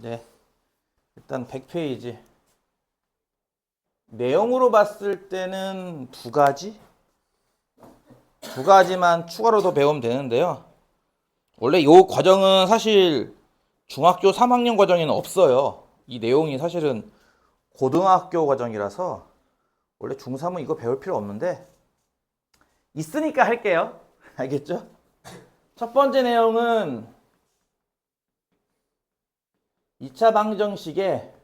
네. 일단 100페이지. 내용으로 봤을 때는 두 가지만 추가로 더 배우면 되는데요. 원래 이 과정은 사실 중학교 3학년 과정에는 없어요. 이 내용이 사실은 고등학교 과정이라서 원래 중3은 이거 배울 필요 없는데 있으니까 할게요. 알겠죠? 첫 번째 내용은 2차 방정식의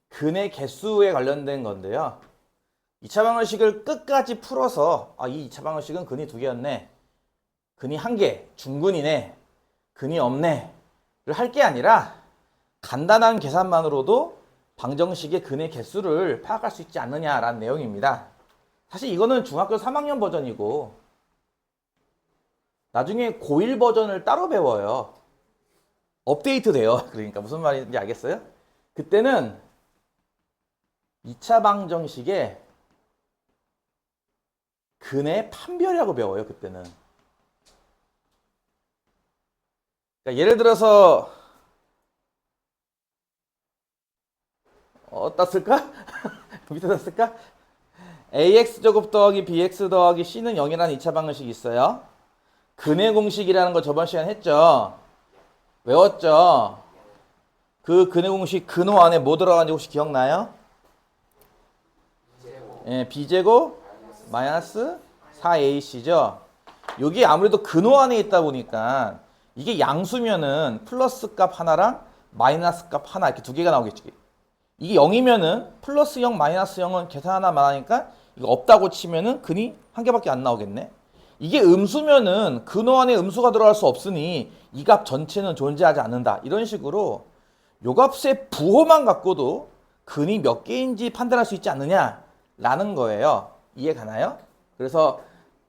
근의 개수에 관련된 건데요. 2차 방정식을 끝까지 풀어서 이 2차 방정식은 근이 두 개였네. 근이 한 개, 중근이네. 근이 없네. 를 할 게 아니라 간단한 계산만으로도 방정식의 근의 개수를 파악할 수 있지 않느냐라는 내용입니다. 사실 이거는 중학교 3학년 버전이고 나중에 고1 버전을 따로 배워요. 업데이트 돼요. 그러니까 무슨 말인지 알겠어요? 그때는 2차 방정식의 근의 판별이라고 배워요. 그때는. 그러니까 예를 들어서 어디다 쓸까? 밑에다 쓸까? ax제곱 더하기 bx 더하기 c는 0이라는 2차 방정식이 있어요. 근의 공식이라는 거 저번 시간에 했죠. 외웠죠. 그 근의 공식 근호 안에 뭐 들어가는지 혹시 기억나요? 예, b제곱 마이너스 4ac죠. 여기 아무래도 근호 안에 있다 보니까 이게 양수면은 플러스 값 하나랑 마이너스 값 하나 이렇게 두 개가 나오겠지. 이게 0이면은 플러스 0 마이너스 0은 계산 하나만 하니까 이거 없다고 치면은 근이 한 개밖에 안 나오겠네. 이게 음수면은 근호 안에 음수가 들어갈 수 없으니 이 값 전체는 존재하지 않는다. 이런 식으로 요 값의 부호만 갖고도 근이 몇 개인지 판단할 수 있지 않느냐라는 거예요. 이해 가나요? 그래서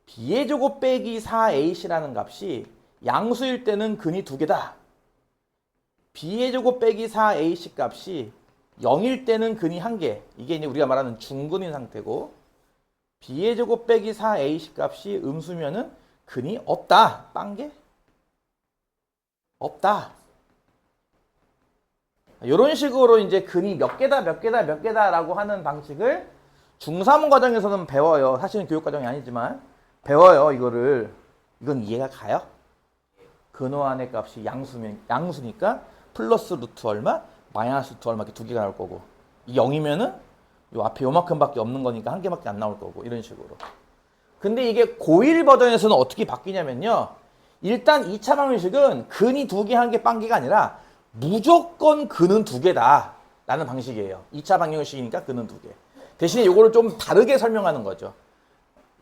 b의 제곱 빼기 4ac라는 값이 양수일 때는 근이 두 개다. b의 제곱 빼기 4ac 값이 0일 때는 근이 한 개. 이게 이제 우리가 말하는 중근인 상태고 b의 제곱 빼기 4ac 값이 음수면은 근이 없다. 빵개? 없다. 이런 식으로 이제 근이 몇 개다라고 하는 방식을 중3 과정에서는 배워요. 사실은 교육 과정이 아니지만 배워요. 이거를. 이건 이해가 가요? 근호 안의 값이 양수니까 플러스 루트 얼마, 마이너스 루트 얼마 이렇게 두 개가 나올 거고 이 0이면은 요 앞에 요만큼밖에 없는 거니까 한 개밖에 안 나올 거고 이런 식으로. 근데 이게 고1 버전에서는 어떻게 바뀌냐면요. 일단 2차 방정식은 근이 두 개, 한 개, 빵개가 아니라 무조건 근은 두 개다 라는 방식이에요. 2차 방정식이니까 근은 두 개. 대신에 요거를 좀 다르게 설명하는 거죠.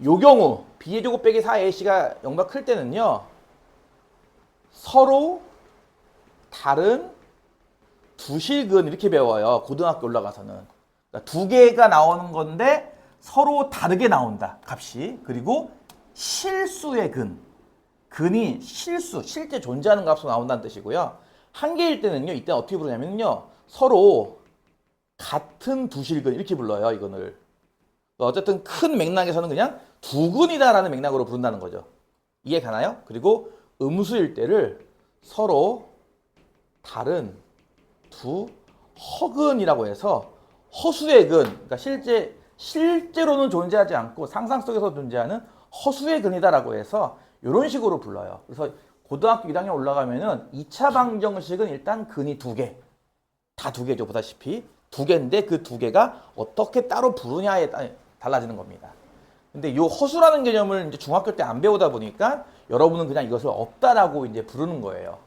요 경우 b의 제곱 빼기 4ac가 0보다 클 때는요. 서로 다른 두실근 이렇게 배워요. 고등학교 올라가서는. 그러니까 두 개가 나오는 건데 서로 다르게 나온다. 값이. 그리고 실수의 근. 근이 실제 존재하는 값으로 나온다는 뜻이고요. 한 개일 때는요. 이때 어떻게 부르냐면요. 서로 같은 두실근 이렇게 불러요. 이거를. 어쨌든 큰 맥락에서는 그냥 두근이다라는 맥락으로 부른다는 거죠. 이해 가나요? 그리고 음수일 때를 서로 다른 두 허근이라고 해서 허수의 근, 그러니까 실제로는 존재하지 않고 상상 속에서 존재하는 허수의 근이다라고 해서 이런 식으로 불러요. 그래서 고등학교 1학년 올라가면은 2차 방정식은 일단 근이 두 개, 다 두 개죠, 보다시피 두 개인데 그 두 개가 어떻게 따로 부르냐에 달라지는 겁니다. 근데 이 허수라는 개념을 이제 중학교 때 안 배우다 보니까 여러분은 그냥 이것을 없다라고 이제 부르는 거예요.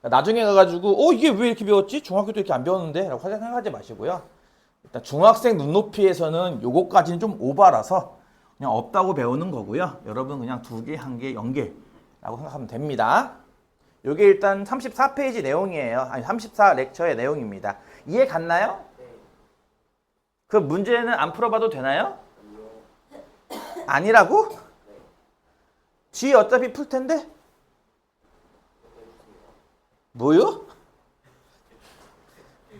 나중에 가가지고 이게 왜 이렇게 배웠지? 중학교 때 이렇게 안 배웠는데? 라고 생각하지 마시고요. 일단 중학생 눈높이에서는 요거까지는 좀 오바라서 그냥 없다고 배우는 거고요. 여러분 그냥 두 개, 한 개, 0개라고 생각하면 됩니다. 요게 일단 34페이지 내용이에요. 아니 34 렉처의 내용입니다. 이해 갔나요? 그 문제는 안 풀어봐도 되나요? 아니라고? 뒤에 어차피 풀 텐데? 뭐요?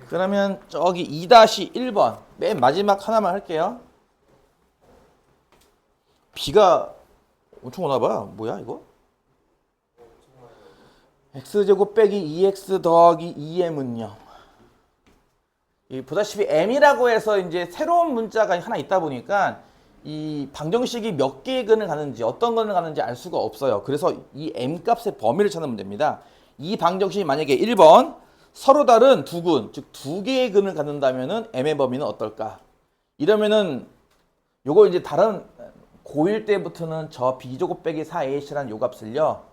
그러면 저기 2-1번 맨 마지막 하나만 할게요. 비가 엄청 오나 봐. 뭐야 이거? x제곱 빼기 2x 더하기 2m은요. 보다시피 m이라고 해서 이제 새로운 문자가 하나 있다 보니까 이 방정식이 몇 개의 근을 가는지 어떤 근을 가는지 알 수가 없어요. 그래서 이 m 값의 범위를 찾는 문제입니다. 이 방정식이 만약에 1번 서로 다른 두 근, 즉 두 개의 근을 갖는다면은 m의 범위는 어떨까? 이러면은 요거 이제 다른 고1 때부터는 저 b제곱 빼기 4ac라는 요 값을요.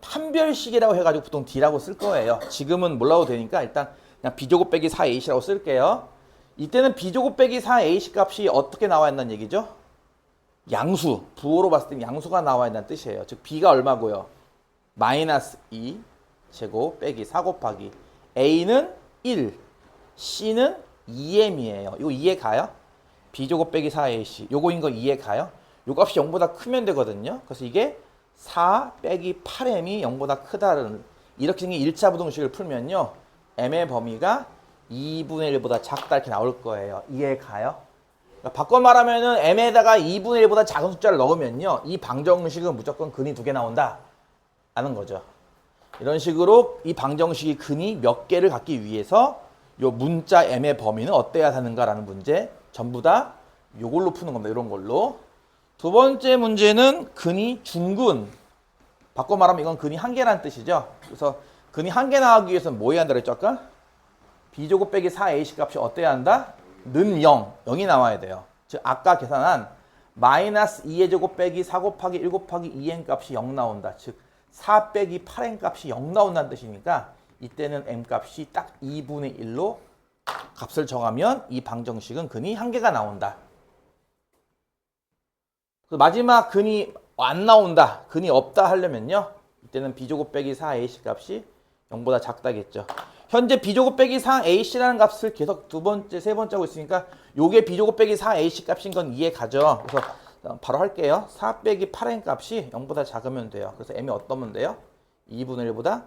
판별식이라고 해가지고 보통 d라고 쓸 거예요. 지금은 몰라도 되니까 일단 그냥 b제곱 빼기 4ac라고 쓸게요. 이때는 b제곱 빼기 4ac 값이 어떻게 나와야 한다는 얘기죠? 양수, 부호로 봤을 때 양수가 나와야 한다는 뜻이에요. 즉 b가 얼마고요? 마이너스 2 제곱 빼기 4 곱하기 a는 1, c는 2m이에요. 이거 이해 가요? b제곱 빼기 4ac 요거인 거 이해 가요? 요 값이 0보다 크면 되거든요. 그래서 이게 4 빼기 8m이 0보다 크다는 이렇게 생긴 1차 부등식을 풀면요. m의 범위가 2분의 1보다 작다 이렇게 나올 거예요. 이해 가요? 그러니까 바꿔 말하면은 m에다가 2분의 1보다 작은 숫자를 넣으면요. 이 방정식은 무조건 근이 2개 나온다. 라는 거죠. 이런 식으로 이 방정식이 근이 몇 개를 갖기 위해서 요 문자 m의 범위는 어때야 하는가라는 문제 전부 다 요걸로 푸는 겁니다. 이런 걸로. 두 번째 문제는 근이 중근. 바꿔 말하면 이건 근이 한 개라는 뜻이죠. 그래서 근이 한 개 나오기 위해서는 뭐 해야 한다 그랬죠 아까? b제곱 빼기 4ac 값이 어때야 한다? 는 0. 0이 나와야 돼요. 즉 아까 계산한 마이너스 2의 제곱 빼기 4 곱하기 1 곱하기 2n 값이 0 나온다. 즉 4 빼기 8n 값이 0 나온다는 뜻이니까 이때는 m 값이 딱 2분의 1로 값을 정하면 이 방정식은 근이 한 개가 나온다. 마지막 근이 안 나온다, 근이 없다 하려면요. 이때는 b제곱 빼기 4ac 값이 0보다 작다겠죠. 현재 b제곱 빼기 4ac라는 값을 계속 두 번째, 세 번째 하고 있으니까 요게 b제곱 빼기 4ac 값인 건 이해 가죠. 그래서 바로 할게요. 4 빼기 8n 값이 0보다 작으면 돼요. 그래서 m이 어떠면 돼요? 2분의 1보다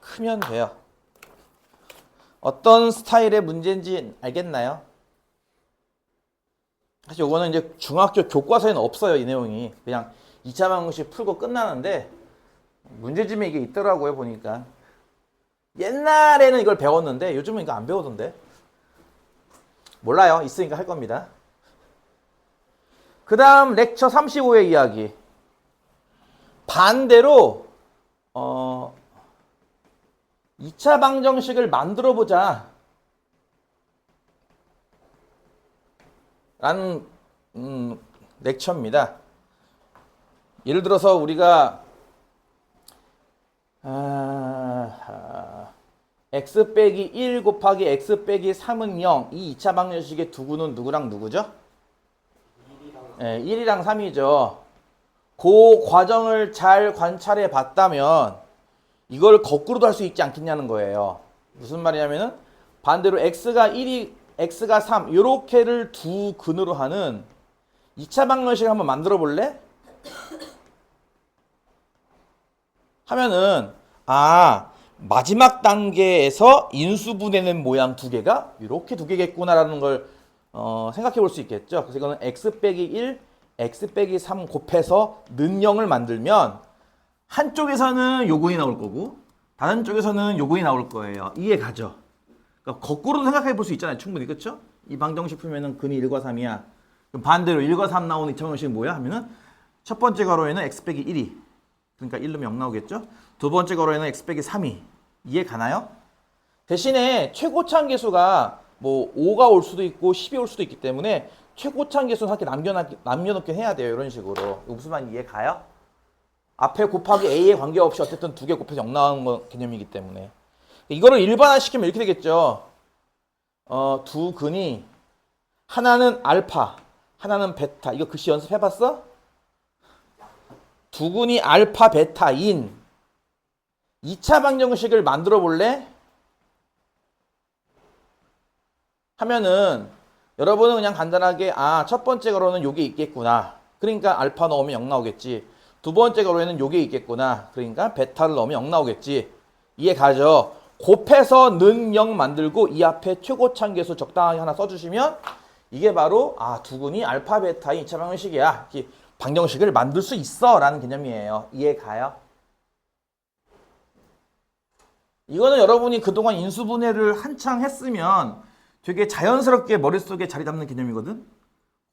크면 돼요. 어떤 스타일의 문제인지 알겠나요? 사실 이거는 이제 중학교 교과서에는 없어요. 이 내용이. 그냥 2차 방정식 풀고 끝나는데 문제집에 이게 있더라고요. 보니까. 옛날에는 이걸 배웠는데 요즘은 이거 안 배우던데. 몰라요. 있으니까 할 겁니다. 그 다음 렉처 35의 이야기. 반대로 2차 방정식을 만들어 보자 라는 렉처입니다. 예를 들어서 우리가 x 빼기 1 곱하기 x 빼기 3은 0. 이 2차 방정식의 두 구는 누구랑 누구죠? 1이랑 3이죠. 그 과정을 잘 관찰해 봤다면 이걸 거꾸로도 할 수 있지 않겠냐는 거예요. 무슨 말이냐면은 반대로 x가 1이 x가 3 요렇게를 두 근으로 하는 2차 방정식을 한번 만들어 볼래? 하면은 마지막 단계에서 인수분해는 모양 두 개가 이렇게 두 개겠구나라는 걸 생각해 볼 수 있겠죠. 그래서 이거는 x 빼기 1, x 빼기 3 곱해서 는 0을 만들면 한쪽에서는 요근이 나올 거고 다른 쪽에서는 요근이 나올 거예요. 이해 가죠? 그러니까 거꾸로도 생각해 볼 수 있잖아요. 충분히. 그렇죠? 이 방정식 풀면은 근이 1과 3이야. 그럼 반대로 1과 3 나오는 2차 방정식이 뭐야? 하면은 첫 번째 가로에는 x 빼기 1이 그러니까 1 넣으면 0 나오겠죠? 두 번째 가로에는 x 빼기 3이 이해 가나요? 대신에 최고차항 계수가 뭐 5가 올 수도 있고 10이 올 수도 있기 때문에 최고차항 계수는 이렇게 남겨놓긴 해야 돼요. 이런 식으로. 이거 무슨 말인지 이해 가요? 앞에 곱하기 a에 관계없이 어쨌든 두 개 곱해서 0 나오는 거 개념이기 때문에 이거를 일반화시키면 이렇게 되겠죠. 두 근이 하나는 알파, 하나는 베타. 이거 글씨 연습해봤어? 두 근이 알파, 베타인 2차 방정식을 만들어 볼래? 하면은 여러분은 그냥 간단하게 첫 번째 가로는 요게 있겠구나. 그러니까 알파 넣으면 0 나오겠지. 두 번째 가로에는 요게 있겠구나. 그러니까 베타를 넣으면 0 나오겠지. 이해 가죠? 곱해서 는 0 만들고 이 앞에 최고차항 계수 적당하게 하나 써주시면 이게 바로 두 근이 알파, 베타인 2차 방정식이야. 이렇게 방정식을 만들 수 있어 라는 개념이에요. 이해 가요? 이거는 여러분이 그동안 인수분해를 한창 했으면 되게 자연스럽게 머릿속에 자리 잡는 개념이거든.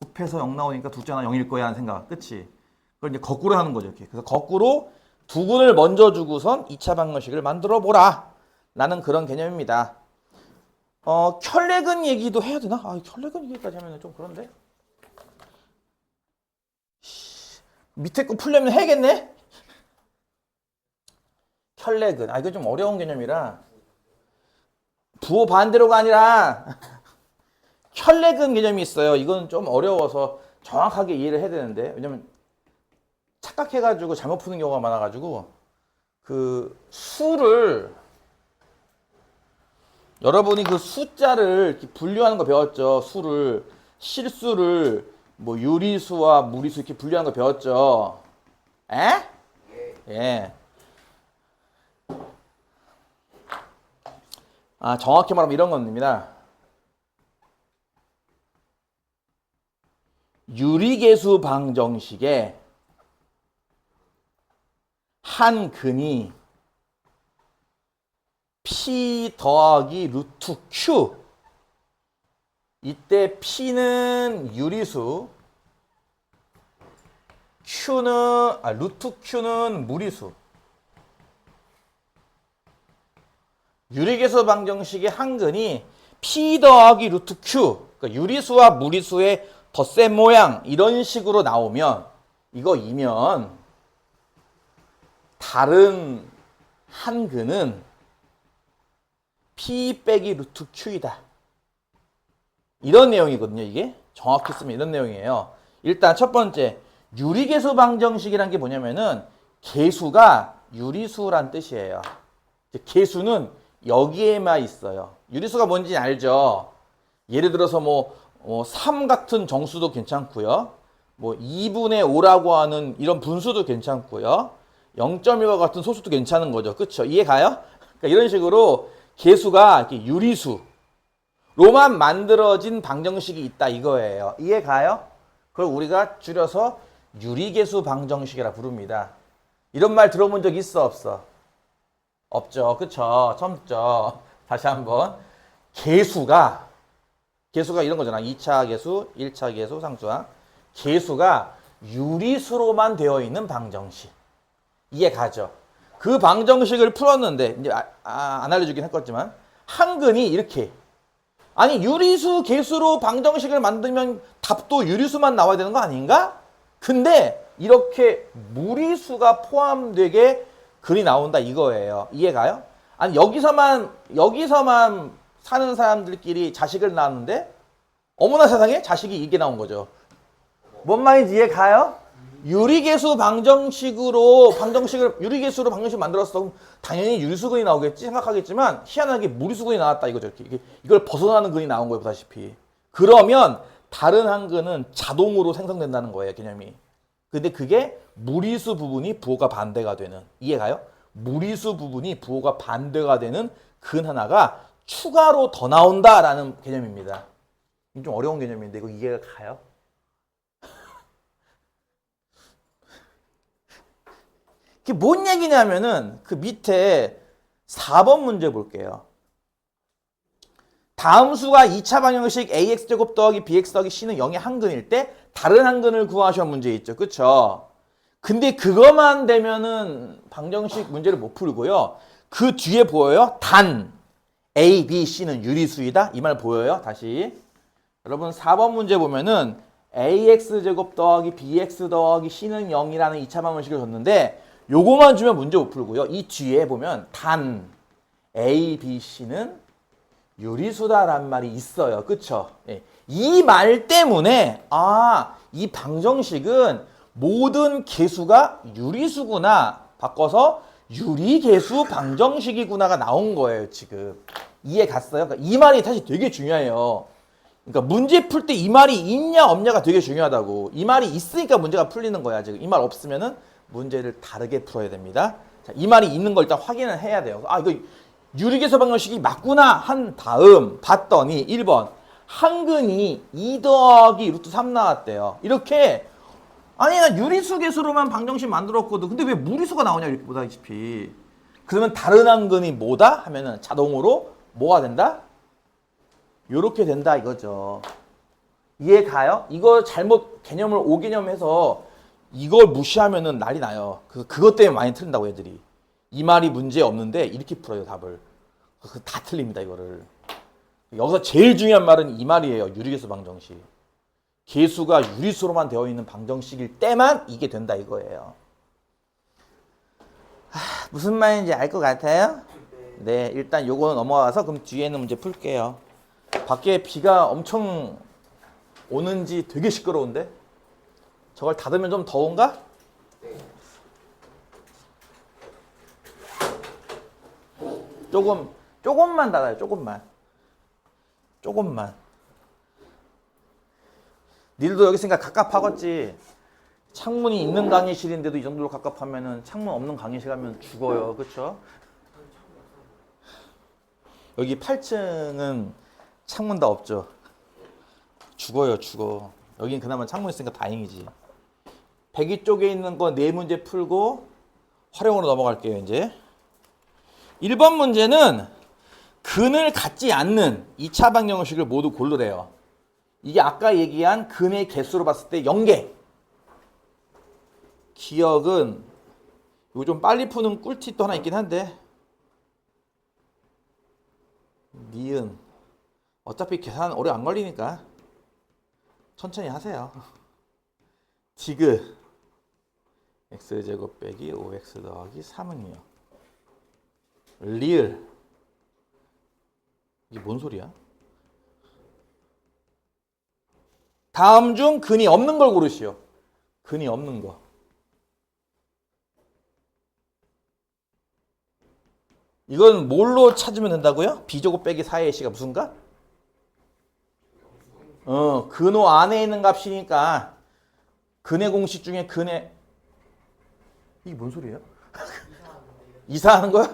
곱해서 0 나오니까 둘째 하나 0일 거야 하는 생각. 그치? 그걸 이제 거꾸로 하는 거죠. 이렇게. 그래서 거꾸로 두근을 먼저 주고선 2차 방정식을 만들어 보라. 라는 그런 개념입니다. 켤레근 얘기도 해야 되나? 켤레근 얘기까지 하면 좀 그런데. 밑에 거 풀려면 해야겠네? 켤레근. 이거 좀 어려운 개념이라. 부호 반대로가 아니라 켤레근 개념이 있어요. 이건 좀 어려워서 정확하게 이해를 해야 되는데. 왜냐면 착각해가지고 잘못 푸는 경우가 많아가지고 그 수를 여러분이 그 숫자를 이렇게 분류하는 거 배웠죠. 수를 실수를 뭐 유리수와 무리수 이렇게 분류하는 거 배웠죠. 에? 예. 정확히 말하면 이런 겁니다. 유리계수 방정식에 한 근이 P 더하기 루트 Q. 이때 P는 유리수, 루트 Q는 무리수. 유리계수 방정식의 한 근이 P 더하기 루트 Q. 그러니까 유리수와 무리수의 덧셈 모양 이런 식으로 나오면 이거이면 다른 한 근은 P 빼기 루트 Q이다. 이런 내용이거든요. 이게 정확히 쓰면 이런 내용이에요. 일단 첫 번째 유리계수 방정식이란 게 뭐냐면은 계수가 유리수란 뜻이에요. 계수는 여기에만 있어요. 유리수가 뭔지 알죠? 예를 들어서 3 같은 정수도 괜찮고요. 2분의 5라고 하는 이런 분수도 괜찮고요. 0.1과 같은 소수도 괜찮은 거죠. 그쵸? 이해 가요? 그러니까 이런 식으로 계수가 이렇게 유리수로만 만들어진 방정식이 있다 이거예요. 이해 가요? 그걸 우리가 줄여서 유리계수 방정식이라 부릅니다. 이런 말 들어본 적 있어 없어? 없죠. 그쵸? 처음 듣죠? 다시 한번. 계수가 이런 거잖아. 2차 계수, 1차 계수, 상수항. 계수가 유리수로만 되어 있는 방정식. 이해 가죠? 그 방정식을 풀었는데 이제 안 알려주긴 했겠지만 한 근이 이렇게 유리수 계수로 방정식을 만들면 답도 유리수만 나와야 되는 거 아닌가? 근데 이렇게 무리수가 포함되게 근이 나온다 이거예요. 이해가요? 여기서만 사는 사람들끼리 자식을 낳았는데 어머나 세상에 자식이 이게 나온 거죠. 뭔 말인지 이해가요? 유리계수로 방정식을 만들었어. 그럼 당연히 유리수근이 나오겠지 생각하겠지만 희한하게 무리수근이 나왔다 이거죠. 이걸 벗어나는 근이 나온 거예요. 보다시피. 그러면 다른 한 근은 자동으로 생성된다는 거예요. 개념이. 근데 그게 무리수 부분이 부호가 반대가 되는. 이해가요? 무리수 부분이 부호가 반대가 되는 근 하나가 추가로 더 나온다라는 개념입니다. 좀 어려운 개념인데 이거 이해가 가요? 그게 뭔 얘기냐면은 그 밑에 4번 문제 볼게요. 다음 수가 2차 방정식 ax제곱 더하기 bx 더하기 c는 0의 한 근일 때 다른 한 근을 구하셔 문제 있죠. 그쵸? 근데 그것만 되면은 방정식 문제를 못 풀고요. 그 뒤에 보여요? 단 a, b, c는 유리수이다. 이 말 보여요? 다시. 여러분 4번 문제 보면은 ax제곱 더하기 bx 더하기 c는 0이라는 2차 방정식을 줬는데 요거만 주면 문제 못 풀고요. 이 뒤에 보면 단 A, B, C는 유리수다란 말이 있어요. 그쵸? 예. 이 말 때문에 이 방정식은 모든 계수가 유리수구나 바꿔서 유리계수 방정식이구나가 나온 거예요. 지금 이해 갔어요? 그러니까 이 말이 사실 되게 중요해요. 그러니까 문제 풀 때 이 말이 있냐 없냐가 되게 중요하다고. 이 말이 있으니까 문제가 풀리는 거야. 지금 이 말 없으면은 문제를 다르게 풀어야 됩니다. 자, 이 말이 있는 걸 일단 확인을 해야 돼요. 이거 유리계수 방정식이 맞구나 한 다음 봤더니 1번 한 근이 2 더하기 루트 3 나왔대요. 이렇게 나 유리수 계수로만 방정식 만들었거든. 근데 왜 무리수가 나오냐 이렇게 보다시피. 그러면 다른 한근이 뭐다? 하면은 자동으로 뭐가 된다? 요렇게 된다 이거죠. 이해 가요? 이거 잘못 개념을 오개념해서 이걸 무시하면은 난리 나요. 그것 때문에 많이 틀린다고 애들이. 이 말이 문제 없는데 이렇게 풀어요 답을. 다 틀립니다 이거를. 여기서 제일 중요한 말은 이 말이에요. 유리계수 방정식. 계수가 유리수로만 되어 있는 방정식일 때만 이게 된다 이거예요. 무슨 말인지 알 것 같아요? 네, 일단 요거 넘어가서 그럼 뒤에 있는 문제 풀게요. 밖에 비가 엄청 오는지 되게 시끄러운데? 저걸 닫으면 좀 더운가? 조금만 닫아요. 조금만. 니들도 여기 있으니까 갑갑하겠지. 창문이 있는 강의실인데도 이 정도로 갑갑하면은 창문 없는 강의실 가면 죽어요. 그쵸? 여기 8층은 창문 다 없죠. 죽어요. 여긴 그나마 창문 있으니까 다행이지. 102 쪽에 있는 거 4문제 풀고 활용으로 넘어갈게요. 이제 1번 문제는 근을 갖지 않는 2차 방정식을 모두 고르래요. 이게 아까 얘기한 근의 개수로 봤을 때 0개. 기억은 이거 좀 빨리 푸는 꿀팁도 하나 있긴 한데 니은 어차피 계산 오래 안 걸리니까 천천히 하세요. 디귿 x제곱 빼기 5x 더하기 3은요. 리을 이게 뭔 소리야? 다음 중 근이 없는 걸 고르시오. 근이 없는 거. 이건 뭘로 찾으면 된다고요? b제곱 빼기 4의 c가 무슨가? 근호 안에 있는 값이니까 근의 공식 중에 근의 이게 뭔 소리예요? 이사하는 거야?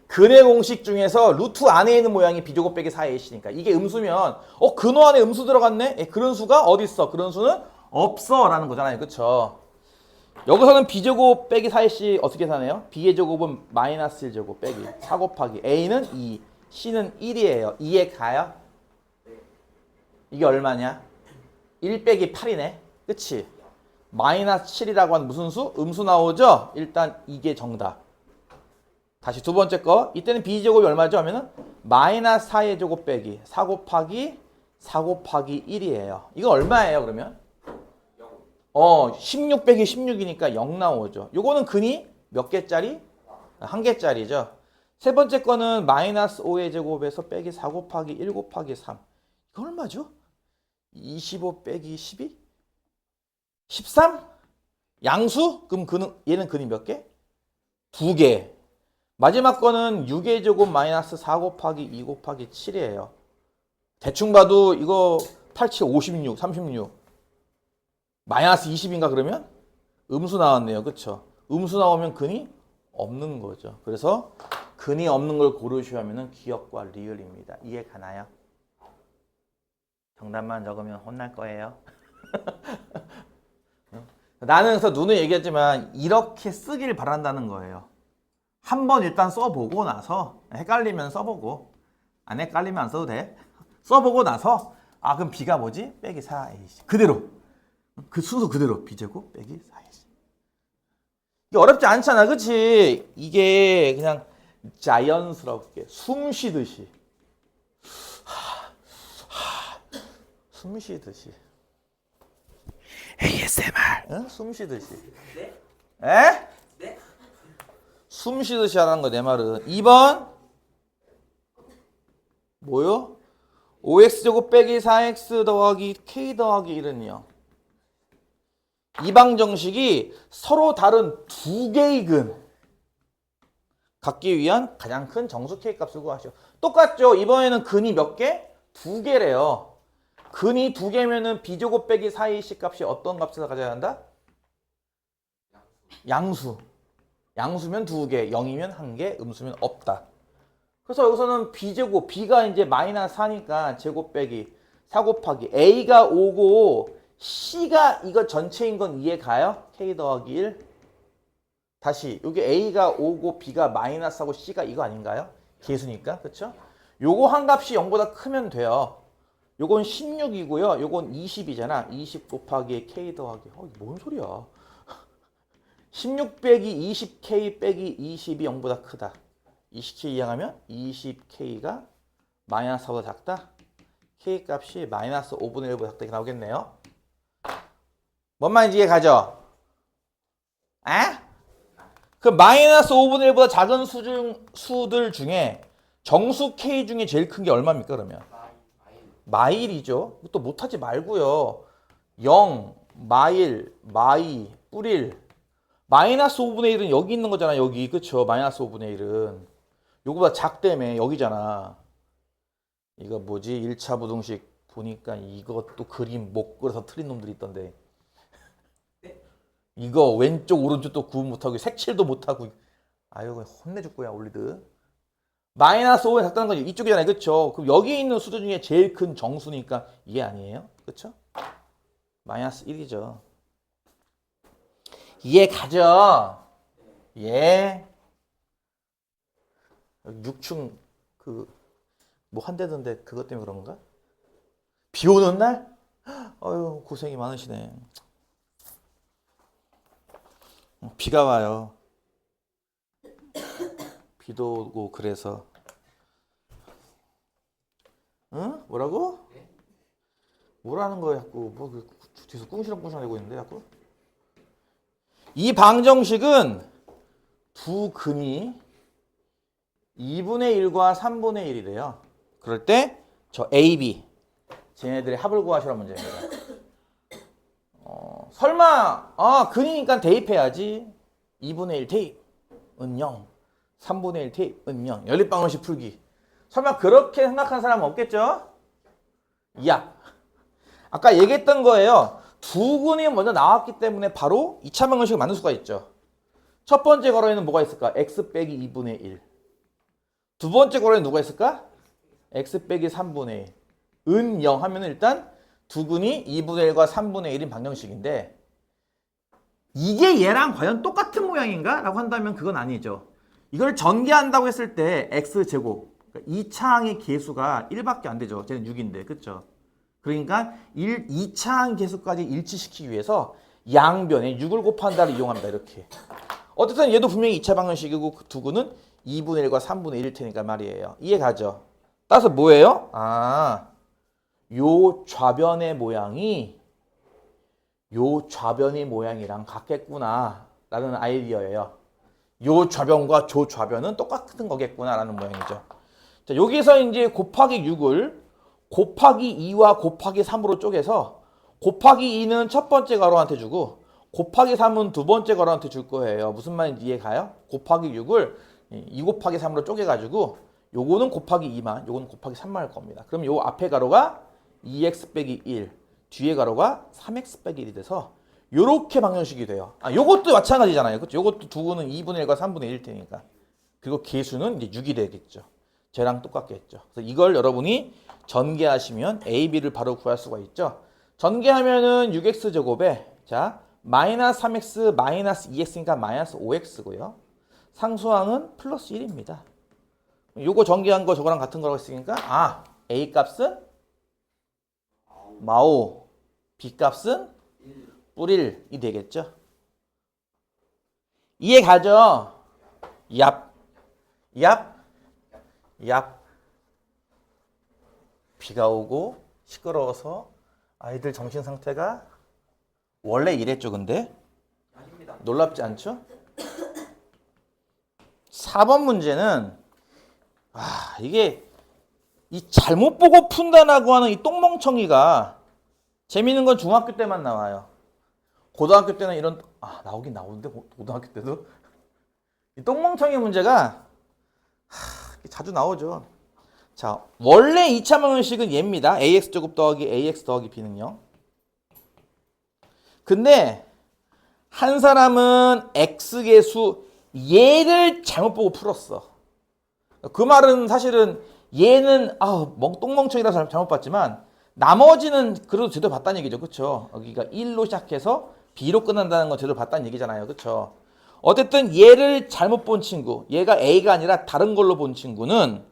근의 공식 중에서 루트 안에 있는 모양이 b제곱 빼기 4의 c니까 이게 음수면 근호 안에 음수 들어갔네? 그런 수가 어디 있어? 그런 수는 없어 라는 거잖아요. 그쵸? 여기서는 b제곱 빼기 4의 c 어떻게 계산해요? b의 제곱은 마이너스 1제곱 빼기 4 곱하기 a는 2, c는 1이에요. 이해 가요? 이게 얼마냐? 1 빼기 8이네. 그치? 마이너스 7이라고 하는 무슨 수? 음수 나오죠? 일단 이게 정답. 다시 두 번째 거. 이때는 b제곱이 얼마죠? 하면은 마이너스 4의 제곱 빼기 4 곱하기 1이에요. 이거 얼마예요 그러면? 16 빼기 16이니까 0 나오죠. 요거는 근이 몇 개짜리? 1개짜리죠. 세 번째 거는 마이너스 5의 제곱에서 빼기 4 곱하기 1 곱하기 3. 이거 얼마죠? 25 빼기 12? 13? 양수? 그럼 얘는 근이 몇 개? 2개. 마지막 거는 6의 제곱 마이너스 4 곱하기 2 곱하기 7이에요. 대충 봐도 이거 87, 56, 36. 마이너스 20인가 그러면? 음수 나왔네요. 그쵸? 음수 나오면 근이 없는 거죠. 그래서 근이 없는 걸 고르셔야 하면 기억과 리을입니다. 이해 가나요? 정답만 적으면 혼날 거예요. 나는 그래서 눈을 얘기했지만 이렇게 쓰길 바란다는 거예요. 한번 일단 써보고 나서 헷갈리면 써보고 안 헷갈리면 안 써도 돼. 써보고 나서 그럼 b가 뭐지? 빼기 4ac 그대로 그 순서 그대로 b제곱 빼기 4ac 이게 어렵지 않잖아. 그치? 이게 그냥 자연스럽게 숨 쉬듯이 숨 쉬듯이 ASMR 응? 숨 쉬듯이 네? 에? 네? 숨 쉬듯이 하라는 거 내 말은. 2번 뭐요? 5x제곱 빼기 4x 더하기 k 더하기 1은요. 이 방정식이 서로 다른 두 개의 근 갖기 위한 가장 큰 정수 k 값을 구하시오. 똑같죠? 이번에는 근이 몇 개? 2개래요. 근이 2개면은 b제곱 빼기 4ac 값이 어떤 값에서 가져야 한다? 양수. 양수면 2개, 0이면 1개, 음수면 없다. 그래서 여기서는 b제곱, b가 이제 마이너스 4니까 제곱 빼기 4 곱하기 a가 5고 c가 이거 전체인 건 이해 가요? k 더하기 1. 다시 여기 A가 5고 B가 마이너스하고 C가 이거 아닌가요? 계수니까. 그렇죠? 요거 한 값이 0보다 크면 돼요. 요건 16이고요. 요건 20이잖아. 20 곱하기 K 더하기. 이게 뭔 소리야. 16 빼기 20K 빼기 20이 0보다 크다. 20K 이항하면 20K가 마이너스 4보다 작다. K 값이 마이너스 5분의 1보다 작다. 이렇게 나오겠네요. 뭔 말인지 이해 가죠? 아? 그 마이너스 5분의 1보다 작은 수들 중에 정수 K 중에 제일 큰 게 얼마입니까 그러면? 마일이죠. 또 못하지 말고요. 0, 마일, 마이, 뿔일. 마이너스 5분의 1은 여기 있는 거잖아. 여기. 그쵸? 마이너스 5분의 1은. 요거보다 작다며. 여기잖아. 이거 뭐지? 1차 부등식 보니까 이것도 그림 못 그려서 틀린 놈들이 있던데. 이거 왼쪽 오른쪽 또 구분 못하고 색칠도 못하고. 아유 혼내줄 거야 올리드. 마이너스 5에 작다는 건 이쪽이잖아요. 그쵸? 그럼 여기 있는 수들 중에 제일 큰 정수니까 이게 아니에요? 그쵸? 마이너스 1이죠. 이해 가죠? 예. 6층 뭐 한대던데 그것 때문에 그런가? 비 오는 날? 아유 고생이 많으시네. 비가 와요. 비도 오고 그래서. 응? 뭐라고? 뭐라는 거야 자꾸. 뭐 뒤에서 꿍시렁꿍시렁 대고 있는데 자꾸. 이 방정식은 두 근이 2분의 1과 3분의 1이래요. 그럴 때 저 A, B 쟤네들의 합을 구하시라 문제입니다. 설마 근이니까 대입해야지. 2분의 1 대입은 0, 3분의 1 대입은 0. 연립방정식 풀기. 설마 그렇게 생각하는 사람은 없겠죠? 야, 아까 얘기했던 거예요. 두 근이 먼저 나왔기 때문에 바로 2차 방정식을 만들 수가 있죠. 첫 번째 괄호에는 뭐가 있을까? x 빼기 2분의 1. 두 번째 괄호에는 누가 있을까? x 빼기 3분의 1. 은 0 하면 일단 두 근이 2분의 1과 3분의 1인 방정식인데 이게 얘랑 과연 똑같은 모양인가? 라고 한다면 그건 아니죠. 이걸 전개한다고 했을 때 x제곱, 그러니까 2차항의 개수가 1밖에 안 되죠. 쟤는 6인데, 그쵸? 그러니까 2차항 개수까지 일치시키기 위해서 양변에 6을 곱한다를 이용합니다. 이렇게. 어쨌든 얘도 분명히 2차 방정식이고 그 두 근은 2분의 1과 3분의 1일 테니까 말이에요. 이해 가죠? 따라서 뭐예요? 요 좌변의 모양이 요 좌변의 모양이랑 같겠구나 라는 아이디어예요. 요 좌변과 저 좌변은 똑같은 거겠구나 라는 모양이죠. 자, 여기서 이제 곱하기 6을 곱하기 2와 곱하기 3으로 쪼개서 곱하기 2는 첫 번째 괄호한테 주고 곱하기 3은 두 번째 괄호한테 줄 거예요. 무슨 말인지 이해가요? 곱하기 6을 2 곱하기 3으로 쪼개가지고 요거는 곱하기 2만, 요거는 곱하기 3만 할 겁니다. 그럼 요 앞에 가로가 2x 빼기 1, 뒤에 가로가 3x 빼기 1이 돼서 요렇게 방정식이 돼요. 요것도 마찬가지잖아요. 그렇죠? 요것도 두 근은 2분의 1과 3분의 1일 테니까. 그리고 개수는 이제 6이 되겠죠. 쟤랑 똑같겠죠. 그래서 이걸 여러분이 전개하시면 a, b를 바로 구할 수가 있죠. 전개하면은 6x 제곱에 자 마이너스 3x 마이너스 2x니까 마이너스 5x고요. 상수항은 플러스 1입니다. 요거 전개한 거 저거랑 같은 거라고 했으니까 a 값은 마오, b 값은 뿔1이 되겠죠. 이해 가죠? 얍, 얍, 얍. 비가 오고 시끄러워서 아이들 정신 상태가 원래 이랬죠, 근데? 아닙니다. 놀랍지 않죠? 4번 문제는 이게 이 잘못 보고 푼다라고 하는 이 똥멍청이가 재밌는 건 중학교 때만 나와요. 고등학교 때는 이런 나오긴 나오는데 고등학교 때도 이 똥멍청이 문제가 자주 나오죠. 자, 원래 2차 방정식은 얘입니다. ax제곱 더하기 ax 더하기 b는요. 근데 한 사람은 x계수 얘를 잘못 보고 풀었어. 그 말은 사실은 얘는 똥멍청이라서 잘못 봤지만 나머지는 그래도 제대로 봤다는 얘기죠. 그렇죠? 여기가 1로 시작해서 b로 끝난다는 건 제대로 봤다는 얘기잖아요. 그렇죠? 어쨌든 얘를 잘못 본 친구, 얘가 A가 아니라 다른 걸로 본 친구는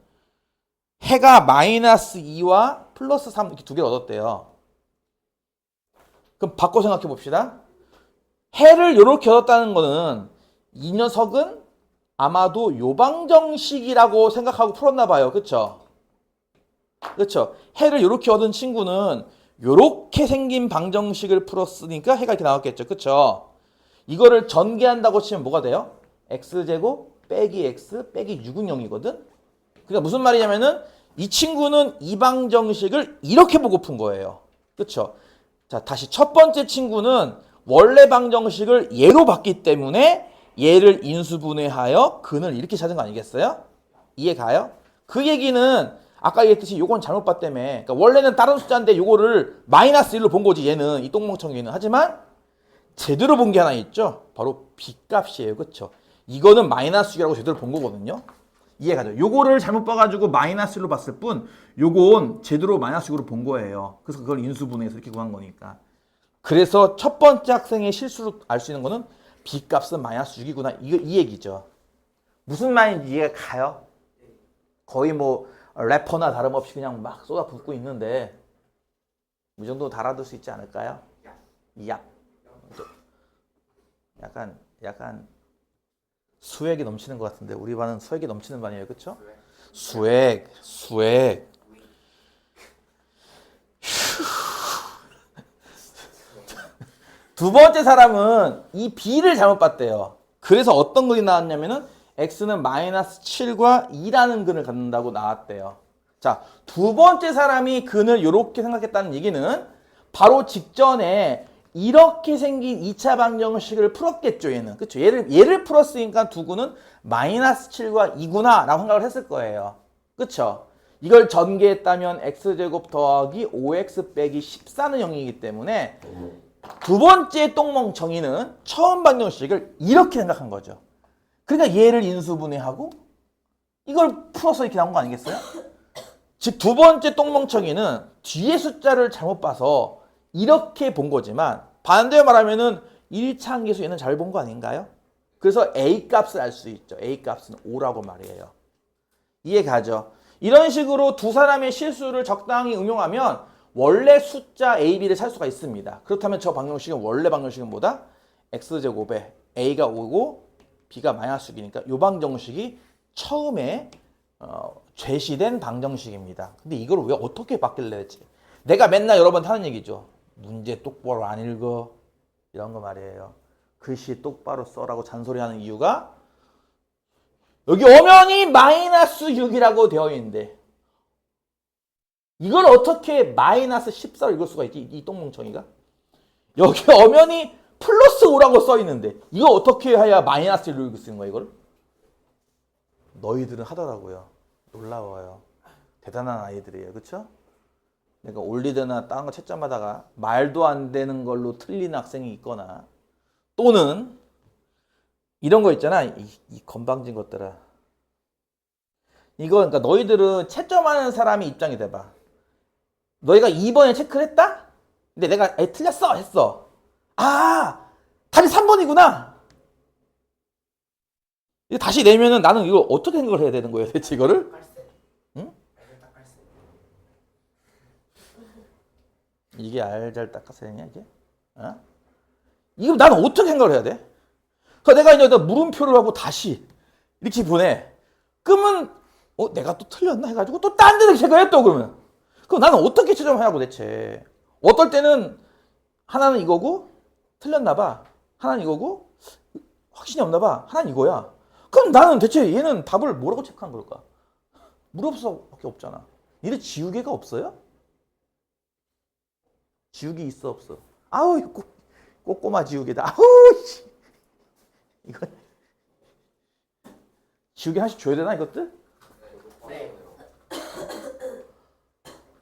해가 마이너스 2와 플러스 3 이렇게 두 개를 얻었대요. 그럼 바꿔 생각해 봅시다. 해를 이렇게 얻었다는 거는 이 녀석은 아마도 요방정식이라고 생각하고 풀었나 봐요. 그쵸? 그쵸? 해를 이렇게 얻은 친구는 이렇게 생긴 방정식을 풀었으니까 해가 이렇게 나왔겠죠. 그쵸? 이거를 전개한다고 치면 뭐가 돼요? x제곱 빼기 x 빼기 6은 0이거든? 그러니까 무슨 말이냐면은 이 친구는 이 방정식을 이렇게 보고 푼 거예요. 그쵸? 자, 다시 첫 번째 친구는 원래 방정식을 얘로 봤기 때문에 얘를 인수분해하여 근을 이렇게 찾은 거 아니겠어요? 이해 가요? 그 얘기는 아까 얘기했듯이 요건 잘못 봤다며. 그러니까 원래는 다른 숫자인데 요거를 마이너스 1로 본 거지 얘는 이 똥멍청이는. 하지만 제대로 본 게 하나 있죠. 바로 B값이에요. 그쵸? 이거는 마이너스 6이라고 제대로 본 거거든요. 이해가죠? 요거를 잘못 봐가지고 마이너스 1로 봤을 뿐 요건 제대로 마이너스 6으로 본 거예요. 그래서 그걸 인수분해해서 이렇게 구한 거니까. 그래서 첫 번째 학생의 실수를 알 수 있는 거는 B값은 마이너스 6이구나. 이 얘기죠. 무슨 말인지 이해가 가요? 거의 뭐 래퍼나 다름없이 그냥 막 쏟아붓고 있는데 이 정도 달아둘 수 있지 않을까요? 야. 약간 수액이 넘치는 것 같은데 우리 반은 수액이 넘치는 반이에요. 그쵸? 수액. 두 번째 사람은 이 B를 잘못 봤대요. 그래서 어떤 글이 나왔냐면은 X는 마이너스 7과 2라는 근을 갖는다고 나왔대요. 자, 두 번째 사람이 근을 이렇게 생각했다는 얘기는 바로 직전에 이렇게 생긴 2차 방정식을 풀었겠죠, 얘는. 그쵸? 얘를 풀었으니까 두 근은 마이너스 7과 2구나 라고 생각을 했을 거예요. 그쵸? 이걸 전개했다면 x제곱 더하기 5x 빼기 14는 0이기 때문에 두 번째 똥멍청이는 처음 방정식을 이렇게 생각한 거죠. 그러니까 얘를 인수분해하고 이걸 풀어서 이렇게 나온 거 아니겠어요? 즉 두 번째 똥멍청이는 뒤에 숫자를 잘못 봐서 이렇게 본 거지만 반대로 말하면은 1차 함계수 얘는 잘 본 거 아닌가요? 그래서 A값을 알 수 있죠. A값은 5라고 말이에요. 이해 가죠? 이런 식으로 두 사람의 실수를 적당히 응용하면 원래 숫자 A, B를 찾을 수가 있습니다. 그렇다면 저 방정식은 원래 방정식은 뭐다? X제곱에 A가 5고 B가 마이너스 6이니까 이 방정식이 처음에 제시된 방정식입니다. 근데 이걸 왜 어떻게 바뀔래 했지? 내가 맨날 여러 번 하는 얘기죠. 문제 똑바로 안 읽어. 이런 거 말이에요. 글씨 똑바로 써라고 잔소리하는 이유가 여기 엄연히 마이너스 6이라고 되어 있는데 이걸 어떻게 마이너스 14로 읽을 수가 있지? 이 똥멍청이가? 여기 엄연히 플러스 5라고 써 있는데 이거 어떻게 해야 마이너스 1로 읽을 수 있는 거야 이걸? 너희들은 하더라고요. 놀라워요. 대단한 아이들이에요. 그쵸? 그러니까 올리드나 다른 거 채점하다가 말도 안 되는 걸로 틀린 학생이 있거나 또는 이런 거 있잖아. 이 건방진 것들아. 이거 그러니까 너희들은 채점하는 사람이 입장이 돼봐. 너희가 2번에 체크를 했다? 근데 내가 틀렸어 했어. 아 답이 3번이구나. 다시 내면은 나는 이거 어떻게 생각을 해야 되는 거예요 대체 이거를? 응? 이게 알잘 닦아서냐 이게? 어? 이거 나는 어떻게 생각을 해야 돼? 그러니까 내가 이제 물음표를 하고 다시 이렇게 보내. 그러면 내가 또 틀렸나 해가지고 또 딴 데서 체크해 또 그러면. 그럼 나는 어떻게 최종하냐고 대체. 어떨 때는 하나는 이거고 틀렸나 봐. 하나는 이거고 확신이 없나 봐. 하나는 이거야. 그럼 나는 대체 얘는 답을 뭐라고 체크한 걸까? 물어서밖에 없잖아. 니네 지우개가 없어요? 지우개 있어 없어? 아우 꼬꼬마 지우개다. 아우 이거 지우개 하나씩 줘야 되나 이것들? 네.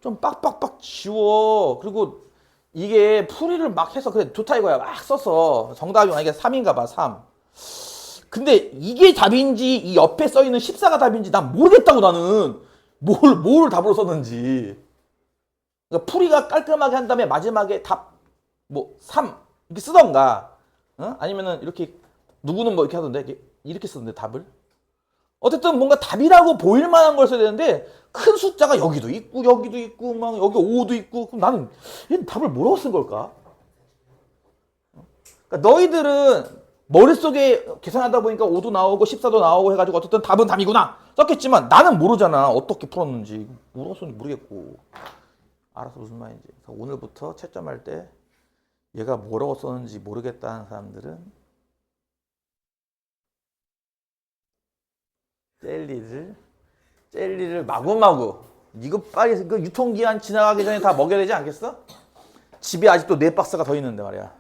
좀 빡빡빡 지워. 그리고 이게 풀이를 막 해서 그래 좋다 이거야. 막 써서 정답이 만약에 3인가 봐. 3. 근데 이게 답인지 이 옆에 써있는 14가 답인지 난 모르겠다고 나는. 뭘 답으로 썼는지. 그러니까 풀이가 깔끔하게 한 다음에 마지막에 답 뭐 3 이렇게 쓰던가 아니면은 이렇게 누구는 뭐 이렇게 하던데 이렇게 쓰던데 답을. 어쨌든 뭔가 답이라고 보일 만한 걸 써야 되는데 큰 숫자가 여기도 있고 막 여기 5도 있고 그럼 나는 얘는 답을 뭐라고 쓴 걸까? 그러니까 너희들은 머릿속에 계산하다 보니까 5도 나오고 14도 나오고 해가지고 어쨌든 답은 답이구나 썼겠지만 나는 모르잖아. 어떻게 풀었는지 뭐라고 썼는지 모르겠고. 알아서 무슨 말인지. 그래서 오늘부터 채점할 때 얘가 뭐라고 썼는지 모르겠다는 사람들은 젤리를 마구마구 이거 빨리 그 유통기한 지나가기 전에 다 먹여야 되지 않겠어? 집에 아직도 4박스가 더 있는데 말이야.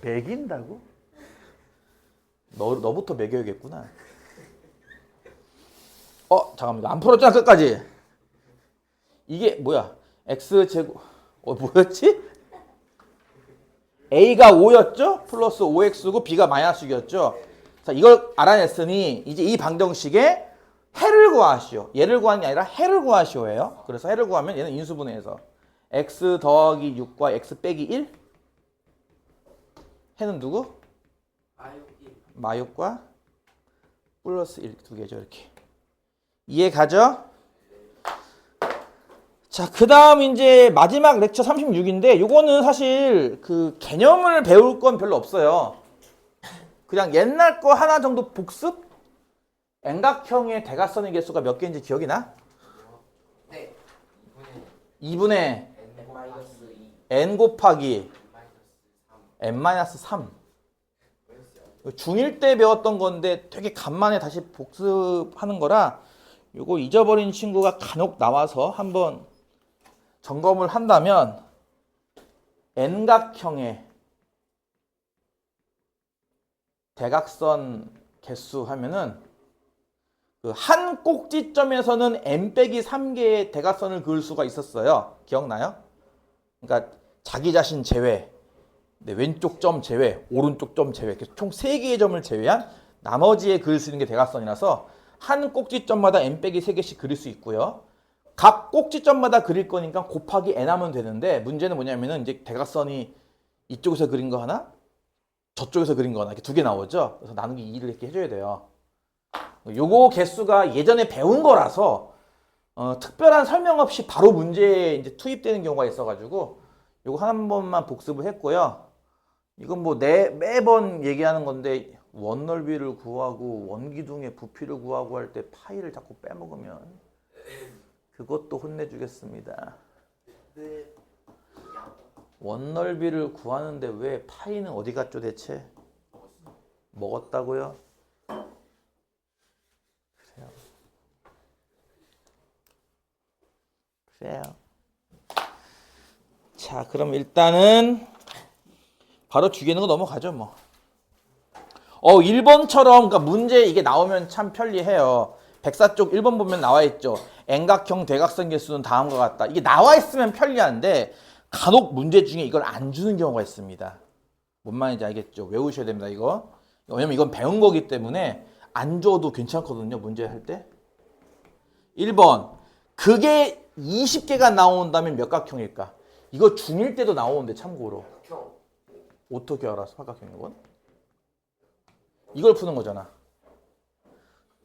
먹인다고? 너부터 먹여야겠구나. 잠깐만 안 풀었잖아 끝까지. 이게 뭐야? x제곱 뭐였지? a가 5였죠? 플러스 5x고 b가 마이너스 6이었죠? 자, 이걸 알아냈으니 이제 이 방정식에 해를 구하시오. 얘를 구하는 게 아니라 해를 구하시오예요. 그래서 해를 구하면 얘는 인수분해해서 x 더하기 6과 x 빼기 1 해는 누구? 마육과 플러스 1 두 개죠. 이렇게 이해 가죠? 자, 그 다음 이제 마지막 렉처 36인데 요거는 사실 그 개념을 배울 건 별로 없어요. 그냥 옛날 거 하나 정도 복습? N각형의 대각선의 개수가 몇 개인지 기억이 나? 네. 2분의 N 곱하기 N-3. 중1 때 배웠던 건데 되게 간만에 다시 복습하는 거라 요거 잊어버린 친구가 간혹 나와서 한번 점검을 한다면 N각형의 대각선 개수 하면은 그 한 꼭지점에서는 n-3개의 대각선을 그을 수가 있었어요. 기억나요? 그러니까 자기 자신 제외, 왼쪽 점 제외, 오른쪽 점 제외, 총 3개의 점을 제외한 나머지에 그릴 수 있는 게 대각선이라서 한 꼭지점마다 n-3개씩 그릴 수 있고요. 각 꼭지점마다 그릴 거니까 곱하기 n 하면 되는데 문제는 뭐냐면은 이제 대각선이 이쪽에서 그린 거 하나, 저쪽에서 그린 거 하나 이렇게 두 개 나오죠. 그래서 나누기 2를 이렇게 해줘야 돼요. 요거 개수가 예전에 배운 거라서 특별한 설명 없이 바로 문제에 이제 투입되는 경우가 있어가지고 요거 한 번만 복습을 했고요. 이건 뭐 매번 얘기하는 건데 원넓이를 구하고 원기둥의 부피를 구하고 할 때 파이를 자꾸 빼먹으면 그것도 혼내주겠습니다. 원넓이를 구하는데 왜 파이는 어디 갔죠 대체? 먹었다고요? 그래요. 자, 그럼 일단은 바로 주기는 거 넘어가죠 뭐. 1번처럼 그러니까 문제 이게 나오면 참 편리해요. 104쪽 1번 보면 나와 있죠. N각형 대각선 개수는 다음과 같다. 이게 나와 있으면 편리한데 간혹 문제 중에 이걸 안 주는 경우가 있습니다. 뭔 말인지 알겠죠? 외우셔야 됩니다, 이거. 왜냐면 이건 배운 거기 때문에 안 줘도 괜찮거든요, 문제 할 때. 1번. 그게 20개가 나온다면 몇 각형일까? 이거 중1 때도 나오는데 참고로. 어떻게 알았어, 삼각형인 건? 이걸 푸는 거잖아.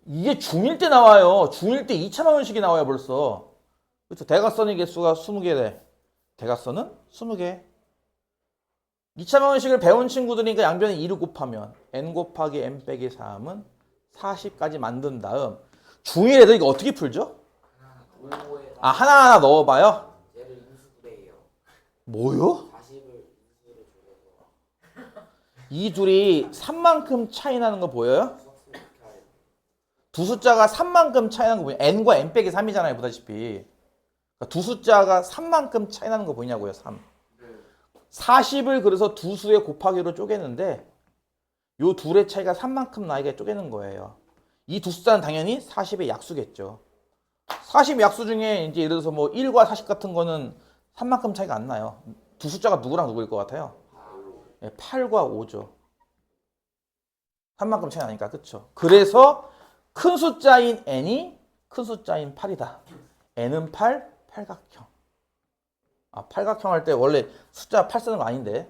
이게 중1 때 나와요. 중1 때 2차 방정식이 나와요, 벌써. 그렇죠? 대각선의 개수가 20개래. 대각선은 20개. 2차 방정식을 배운 친구들이니까 양변에 2를 곱하면 n 곱하기 n 빼기 3은 40까지 만든 다음 중1 애들 이거 어떻게 풀죠? 하나하나 넣어봐요? 뭐요? 이 둘이 3만큼 차이 나는 거 보여요? 두 숫자가 3만큼 차이 나는 거 보여요? n과 n 빼기 3이잖아요, 보다시피. 그러니까 두 숫자가 3만큼 차이 나는 거 보이냐고요, 3. 40을 그래서 두 수의 곱하기로 쪼개는데 요 둘의 차이가 3만큼 나게 쪼개는 거예요. 이 두 숫자는 당연히 40의 약수겠죠. 40 약수 중에 이제 예를 들어서 뭐 1과 40 같은 거는 3만큼 차이가 안 나요. 두 숫자가 누구랑 누구일 것 같아요? 8과 5죠. 3만큼 차이 나니까, 그쵸? 그래서 큰 숫자인 n이 큰 숫자인 8이다. n은 8, 팔각형. 팔각형 할 때 원래 숫자 8 쓰는 거 아닌데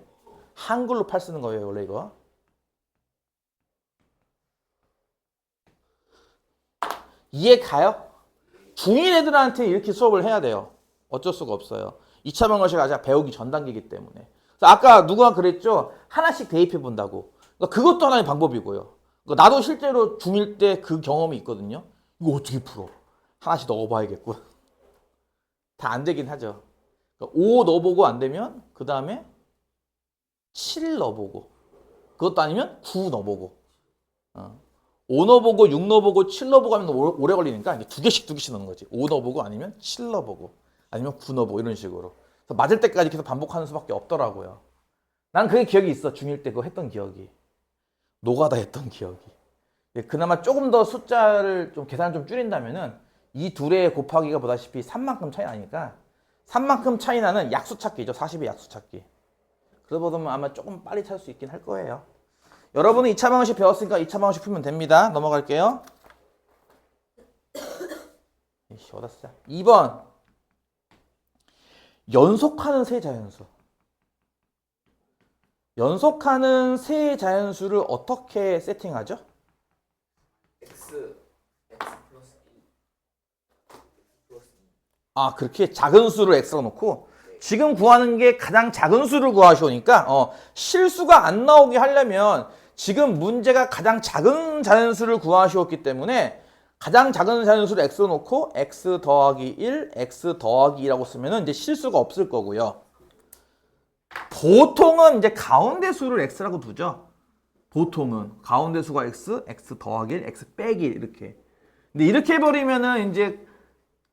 한글로 8 쓰는 거예요, 원래 이거. 이해 가요? 중1 애들한테 이렇게 수업을 해야 돼요. 어쩔 수가 없어요. 2차 방정식을 아직 배우기 전 단계이기 때문에. 그래서 아까 누가 그랬죠? 하나씩 대입해 본다고. 그러니까 그것도 하나의 방법이고요. 그러니까 나도 실제로 중1 때 그 경험이 있거든요. 이거 어떻게 풀어? 하나씩 넣어봐야겠고. 다 안 되긴 하죠. 그러니까 5 넣어보고 안 되면 그 다음에 7 넣어보고. 그것도 아니면 9 넣어보고. 5 넣어보고 6 넣어보고 7 넣어보고 하면 오래 걸리니까 이게 두 개씩 넣는 거지. 5 넣어보고 아니면 7 넣어보고 아니면 9 넣어보고 이런 식으로. 그래서 맞을 때까지 계속 반복하는 수밖에 없더라고요. 난 그게 기억이 있어. 중1 때 그거 했던 기억이. 노가다 했던 기억이. 그나마 조금 더 숫자를 좀 계산을 좀 줄인다면은 이 둘의 곱하기가 보다시피 3만큼 차이 나니까 3만큼 차이 나는 약수 찾기죠. 40의 약수 찾기. 그러다 보면 아마 조금 빨리 찾을 수 있긴 할 거예요. 여러분은 2차 방정식 배웠으니까 2차 방정식 풀면 됩니다. 넘어갈게요. 이씨, 어디다 쓰자. 2번. 연속하는 세 자연수. 연속하는 세 자연수를 어떻게 세팅하죠? x 플러스 1 플러스 2. 아, 그렇게 작은 수를 x로 놓고 지금 구하는 게 가장 작은 수를 구하시오니까 실수가 안 나오게 하려면 지금 문제가 가장 작은 자연수를 구하시었기 때문에 가장 작은 자연수를 x로 놓고 x 더하기 1, x 더하기 2라고 쓰면 이제 실수가 없을 거고요. 보통은 이제 가운데 수를 x라고 두죠. 보통은 가운데 수가 x, x 더하기 1, x 빼기 1 이렇게. 근데 이렇게 해버리면은 이제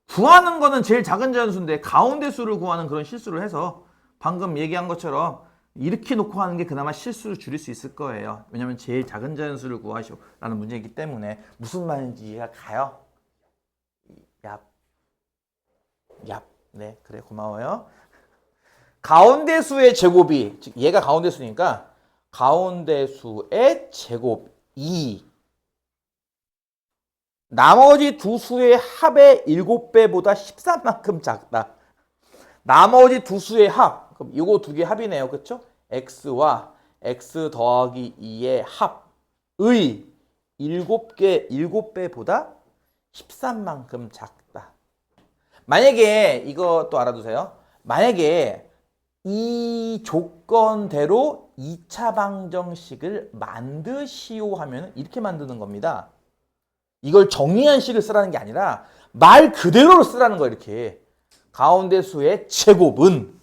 구하는 거는 제일 작은 자연수인데 가운데 수를 구하는 그런 실수를 해서 방금 얘기한 것처럼 이렇게 놓고 하는 게 그나마 실수를 줄일 수 있을 거예요. 왜냐면 제일 작은 자연수를 구하시오라는 문제이기 때문에 무슨 말인지 이해가 가요? 얍. 얍. 네, 그래 고마워요. 가운데 수의 제곱이, 즉 얘가 가운데 수니까 가운데 수의 제곱 2. 나머지 두 수의 합의 7배보다 13만큼 작다. 나머지 두 수의 합. 그럼 이거 두 개 합이네요. 그렇죠? x와 x 더하기 2의 합의 7배보다 13만큼 작다. 만약에 이것도 알아두세요. 만약에 이 조건대로 2차 방정식을 만드시오 하면 이렇게 만드는 겁니다. 이걸 정의한 식을 쓰라는 게 아니라 말 그대로 쓰라는 거예요. 이렇게. 가운데 수의 제곱은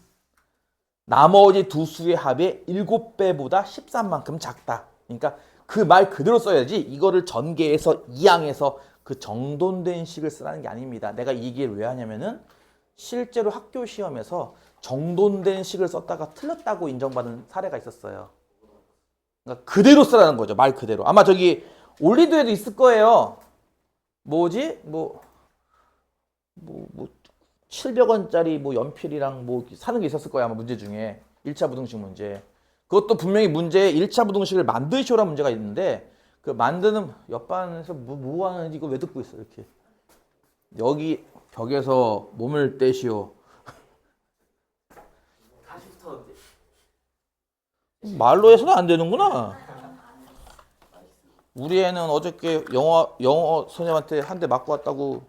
나머지 두 수의 합의 7배보다 13만큼 작다. 그러니까 그 말 그대로 써야지 이거를 전개해서 이항해서 그 정돈된 식을 쓰라는 게 아닙니다. 내가 이 얘기를 왜 하냐면은 실제로 학교 시험에서 정돈된 식을 썼다가 틀렸다고 인정받은 사례가 있었어요. 그러니까 그대로 쓰라는 거죠. 말 그대로. 아마 저기 올리드에도 있을 거예요. 뭐지? 700원짜리 뭐 연필이랑 뭐 사는 게 있었을 거야. 아마 문제 중에. 1차 부등식 문제. 그것도 분명히 문제에 1차 부등식을 만드시오라는 문제가 있는데 그 만드는 옆반에서 뭐 하는지 이거 왜 듣고 있어 이렇게. 여기 벽에서 몸을 떼시오. 다시 붙었는데. 말로 해서는 안 되는구나. 우리 애는 어저께 영어 선생님한테 한 대 맞고 왔다고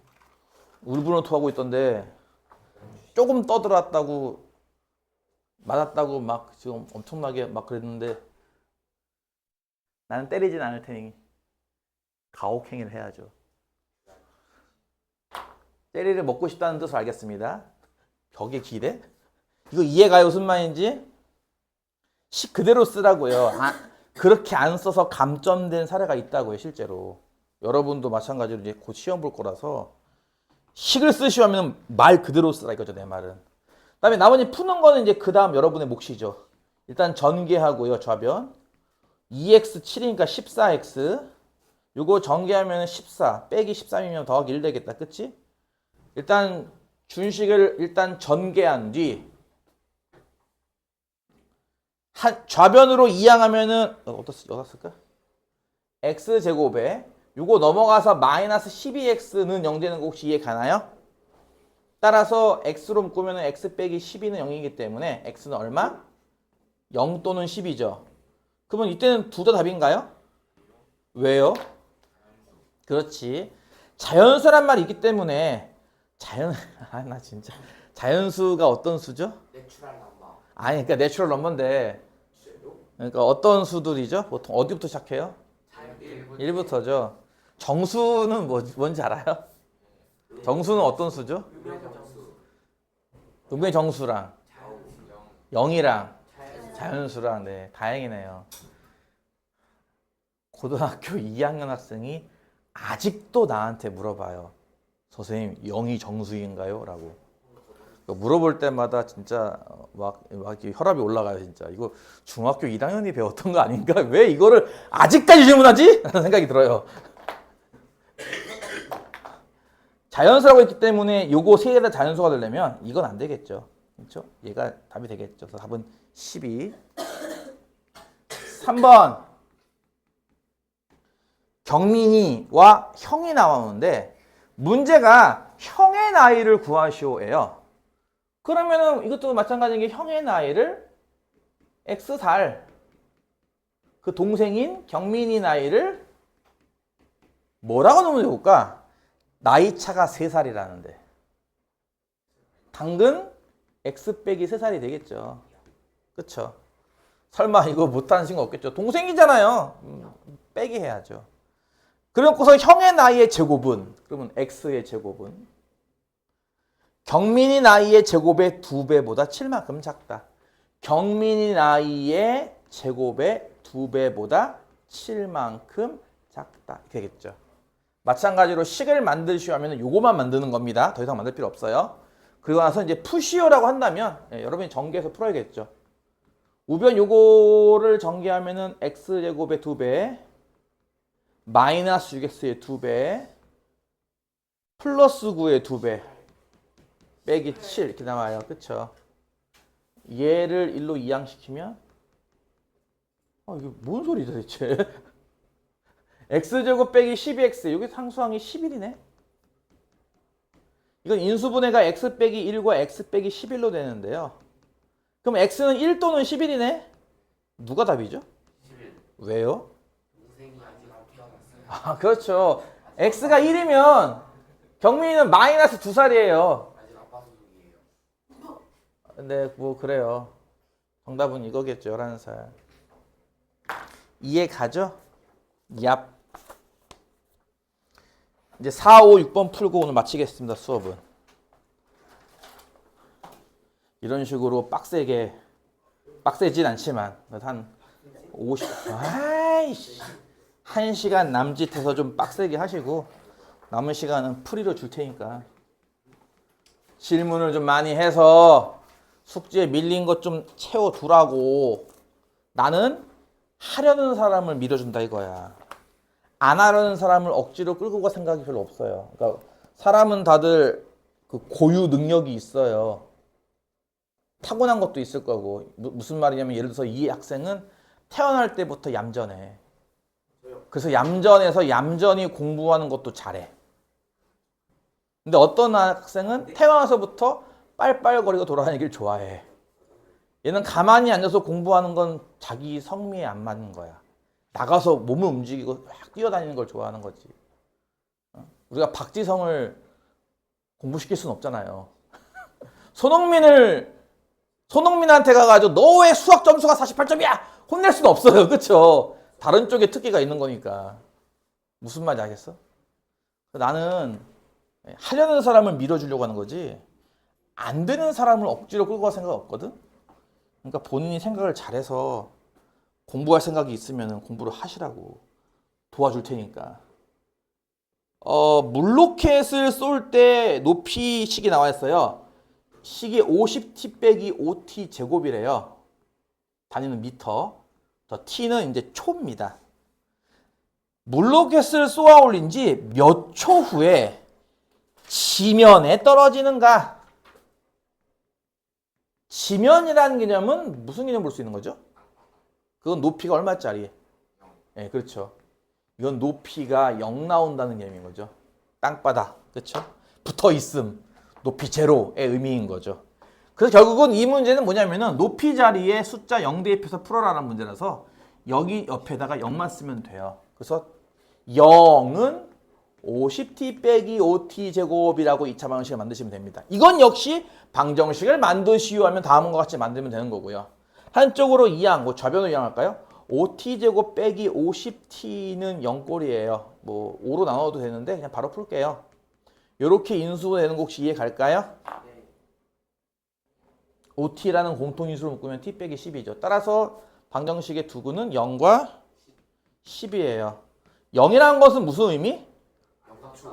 울분을 토하고 있던데 조금 떠들었다고 맞았다고 막 지금 엄청나게 막 그랬는데 나는 때리진 않을 테니 가혹행위를 해야죠. 때리를 먹고 싶다는 뜻을 알겠습니다. 벽에 기대? 이거 이해가요? 무슨 말인지? 식 그대로 쓰라고요. 그렇게 안 써서 감점된 사례가 있다고요. 실제로. 여러분도 마찬가지로 이제 곧 시험 볼 거라서 식을 쓰시면 말 그대로 쓰라 이거죠. 내 말은. 그다음에 나머지 푸는 거는 이제 그 다음 여러분의 몫이죠. 일단 전개하고요. 좌변. 2x 7이니까 14x. 요거 전개하면 14 빼기 13이면 더하기 1 되겠다. 그치? 일단 준식을 일단 전개한 뒤 좌변으로 이항하면은 어디다 쓸까? x제곱에 요거 넘어가서 마이너스 12x는 0 되는 거 혹시 이해 가나요? 따라서 x로 묶으면 x 빼기 12는 0이기 때문에 x는 얼마? 0 또는 10이죠. 그러면 이때는 둘 다 답인가요? 왜요? 그렇지. 자연수란 말이 있기 때문에 나 진짜 자연수가 어떤 수죠? 내추럴 넘버. 아니 그러니까 내추럴 넘버인데 그러니까 어떤 수들이죠? 보통 어디부터 시작해요? 자연 1부터죠. 정수는 뭔지 알아요? 정수는 어떤 수죠? 유명정수. 음의 정수랑 자연 0이랑 자연수랑. 네, 다행이네요. 고등학교 2학년 학생이 아직도 나한테 물어봐요. 선생님 0이 정수인가요? 라고. 물어볼 때마다 진짜 막 이렇게 혈압이 올라가요. 진짜 이거 중학교 1학년이 배웠던 거 아닌가? 왜 이거를 아직까지 질문하지? 라는 생각이 들어요. 자연수라고 했기 때문에 요거 세 개 다 자연수가 되려면 이건 안 되겠죠. 그렇죠? 얘가 답이 되겠죠. 그래서 답은 12. 3번. 경민이와 형이 나오는데 문제가 형의 나이를 구하시오예요. 그러면은 이것도 마찬가지인 게 형의 나이를 X살, 그 동생인 경민이 나이를 뭐라고 넣으면 좋을까? 나이 차가 3살이라는데 당근 X 빼기 3살이 되겠죠. 그쵸? 설마 이거 못하는 친구 없겠죠? 동생이잖아요. 빼기 해야죠. 그래놓고서 형의 나이의 제곱은, 그러면 X의 제곱은 경민이 나이의 제곱의 2배보다 7만큼 작다. 경민이 나이의 제곱의 2배보다 7만큼 작다. 되겠죠. 마찬가지로 식을 만드시오 하면 요거만 만드는 겁니다. 더 이상 만들 필요 없어요. 그리고 나서 이제 푸시오라고 한다면 여러분이 전개해서 풀어야겠죠. 우변 요거를 전개하면은 x제곱의 2배 마이너스 6x의 2배 플러스 9의 2배 빼기 7 이렇게 나와요. 그쵸? 얘를 1로 이항시키면 이게 뭔 소리죠 대체? x제곱 빼기 12x 여기 상수항이 11이네. 이건 인수분해가 x 빼기 1과 x 빼기 11로 되는데요. 그럼 x는 1 또는 11이네. 누가 답이죠? 11. 왜요? 동생이 아직 안 태어났어요. 아 그렇죠. x가 1이면 경민이는 마이너스 2살이에요. 아직 아빠 소속이에요. 근데 뭐 그래요. 정답은 이거겠죠. 11살. 이해 가죠? 얍. 이제 4, 5, 6번 풀고 오늘 마치겠습니다. 수업은. 이런 식으로 빡세진 않지만 한 50, 아이씨. 1시간 남짓해서 좀 빡세게 하시고 남은 시간은 풀이로 줄 테니까 질문을 좀 많이 해서 숙제에 밀린 것 좀 채워두라고. 나는 하려는 사람을 밀어준다 이거야. 안 하려는 사람을 억지로 끌고 갈 생각이 별로 없어요. 그러니까 사람은 다들 그 고유 능력이 있어요. 타고난 것도 있을 거고. 무슨 말이냐면 예를 들어서 이 학생은 태어날 때부터 얌전해. 그래서 얌전해서 얌전히 공부하는 것도 잘해. 근데 어떤 학생은 태어나서부터 빨빨거리고 돌아다니길 좋아해. 얘는 가만히 앉아서 공부하는 건 자기 성미에 안 맞는 거야. 나가서 몸을 움직이고 막 뛰어다니는 걸 좋아하는 거지. 우리가 박지성을 공부시킬 수는 없잖아요. 손흥민한테 가가지고 너 왜 수학 점수가 48점이야? 혼낼 수는 없어요. 그쵸? 다른 쪽에 특기가 있는 거니까. 무슨 말인지 알겠어? 나는 하려는 사람을 밀어주려고 하는 거지 안 되는 사람을 억지로 끌고 갈 생각 없거든? 그러니까 본인이 생각을 잘해서 공부할 생각이 있으면 공부를 하시라고. 도와줄 테니까. 물로켓을 쏠 때 높이 식이 나와 있어요. 식이 50t 빼기 5t 제곱이래요. 단위는 미터. t는 이제 초입니다. 물로켓을 쏘아 올린 지 몇 초 후에 지면에 떨어지는가? 지면이라는 개념은 무슨 개념 볼 수 있는 거죠? 그건 높이가 얼마짜리? 네, 그렇죠. 이건 높이가 0 나온다는 개념인 거죠. 땅바닥, 그렇죠? 붙어 있음, 높이 제로의 의미인 거죠. 그래서 결국은 이 문제는 뭐냐면은 높이 자리에 숫자 0 대입해서 풀어라는 문제라서 여기 옆에다가 0만 쓰면 돼요. 그래서 0은 50t 빼기 5t 제곱이라고 2차 방정식을 만드시면 됩니다. 이건 역시 방정식을 만드시오 하면 다음과 같이 만들면 되는 거고요. 한쪽으로 이항, 뭐 좌변으로 이항할까요? 5t 제곱 빼기 50t는 0꼴이에요. 뭐 5로 나눠도 되는데 그냥 바로 풀게요. 이렇게 인수가 되는 거 혹시 이해 갈까요? 네. 5t라는 공통인수를 묶으면 t 빼기 10이죠. 따라서 방정식의 두구는 0과 10이에요. 0이라는 것은 무슨 의미? 영상추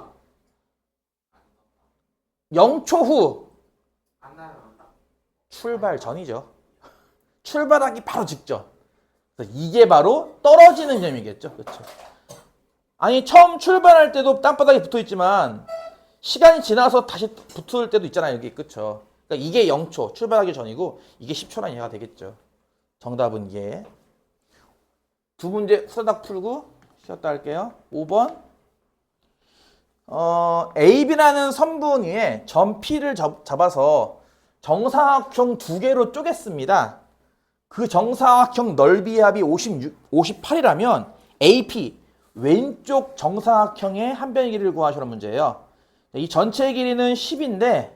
0초 후 안 나요. 출발 전이죠. 출발하기 바로 직전. 그래서 이게 바로 떨어지는 점이겠죠. 그렇죠. 아니 처음 출발할 때도 땅바닥에 붙어 있지만 시간이 지나서 다시 붙을 때도 있잖아요. 여기 그렇죠. 그러니까 이게 0초 출발하기 전이고 이게 10초란 이해가 되겠죠. 정답은 이게. 두 문제 후다닥 풀고 쉬었다 할게요. 5번. AB라는 선분 위에 점 P를 잡아서 정사각형 두 개로 쪼갰습니다. 그 정사각형 넓이 합이 58이라면 AP 왼쪽 정사각형의 한 변의 길이를 구하시라는 문제예요. 이 전체 길이는 10인데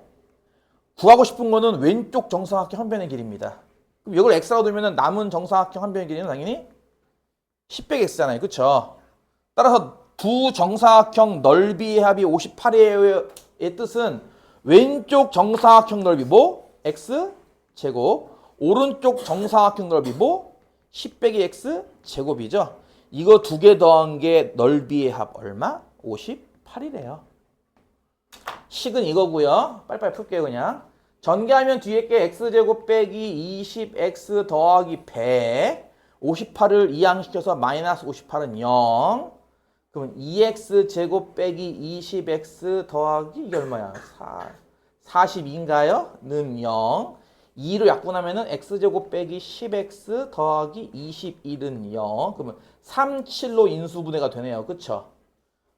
구하고 싶은 거는 왼쪽 정사각형 한 변의 길이입니다. 그럼 이걸 x라고 두면 남은 정사각형 한 변의 길이는 당연히 10 빼기 x잖아요. 그렇죠? 따라서 두 정사각형 넓이의 합이 58의 뜻은 왼쪽 정사각형 넓이 뭐? x 제곱. 오른쪽 정사각형 넓이 뭐? 10 빼기 x 제곱이죠. 이거 두 개 더한 게 넓이의 합 얼마? 58이래요. 식은 이거고요. 빨리빨리 풀게요 그냥. 전개하면 뒤에 게 x제곱 빼기 20x 더하기 100. 58을 이항시켜서 마이너스 58은 0. 그러면 2x 빼기 20x 더하기 이게 얼마야? 42인가요? 는 0. 2로 약분하면은 x제곱 빼기 10x 더하기 21은 0. 그러면 3, 7로 인수분해가 되네요. 그쵸?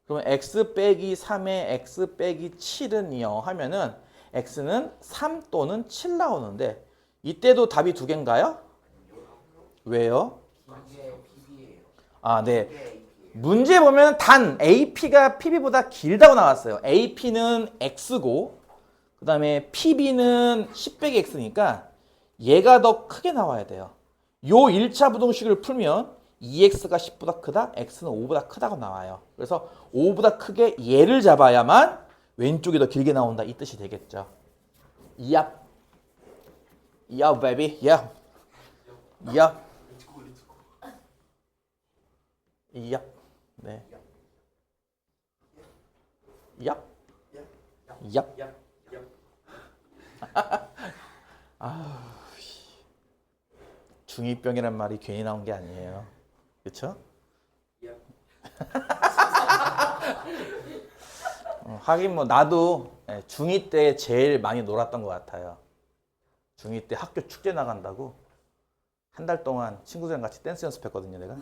그러면 x 빼기 3에 x 빼기 7은 0 하면은 x는 3 또는 7 나오는데 이때도 답이 두 개인가요? 왜요? 문제 PB예요. 아, 네. 문제 보면 단 AP가 PB보다 길다고 나왔어요. AP는 X고 그 다음에 PB는 10 빼기 X니까 얘가 더 크게 나와야 돼요. 요 1차 부동식을 풀면 2X가 10보다 크다, X는 5보다 크다고 나와요. 그래서 5보다 크게 얘를 잡아야만 왼쪽이 더 길게 나온다 이 뜻이 되겠죠. Yup. Yup, baby. Yup. Yup. Yup. 네. Yup. Yup. 중2병이란 말이 괜히 나온 게 아니에요. 그쵸? 하긴 뭐 나도 중2 때 제일 많이 놀았던 것 같아요. 중2 때 학교 축제 나간다고 한 달 동안 친구들이랑 같이 댄스 연습했거든요, 내가.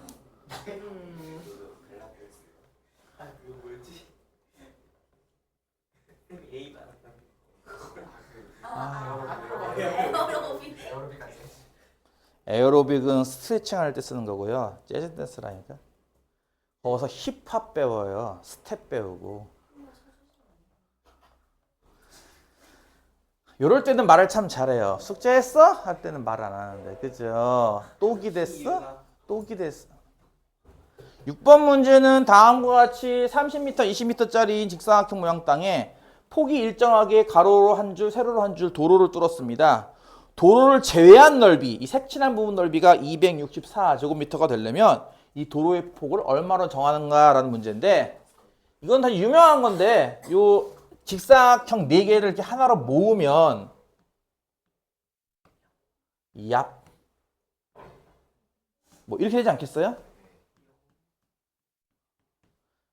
그거 뭐였지? A가 에어로빅 같은. 에어로빅은 스트레칭 할 때 쓰는 거고요. 재즈 댄스라니까. 거기서 힙합 배워요. 스텝 배우고. 요럴 때는 말을 참 잘해요. 숙제했어? 할 때는 말 안 하는데. 그죠? 또 기댔어? 또 기댔어. 6번 문제는 다음과 같이 30m, 20m짜리 직사각형 모양 땅에 폭이 일정하게 가로로 한 줄, 세로로 한 줄 도로를 뚫었습니다. 도로를 제외한 넓이, 이 색칠한 부분 넓이가 264제곱미터가 되려면 이 도로의 폭을 얼마로 정하는가라는 문제인데 이건 다 유명한 건데 요 직사각형 4개를 이렇게 하나로 모으면 얍. 뭐 이렇게 되지 않겠어요?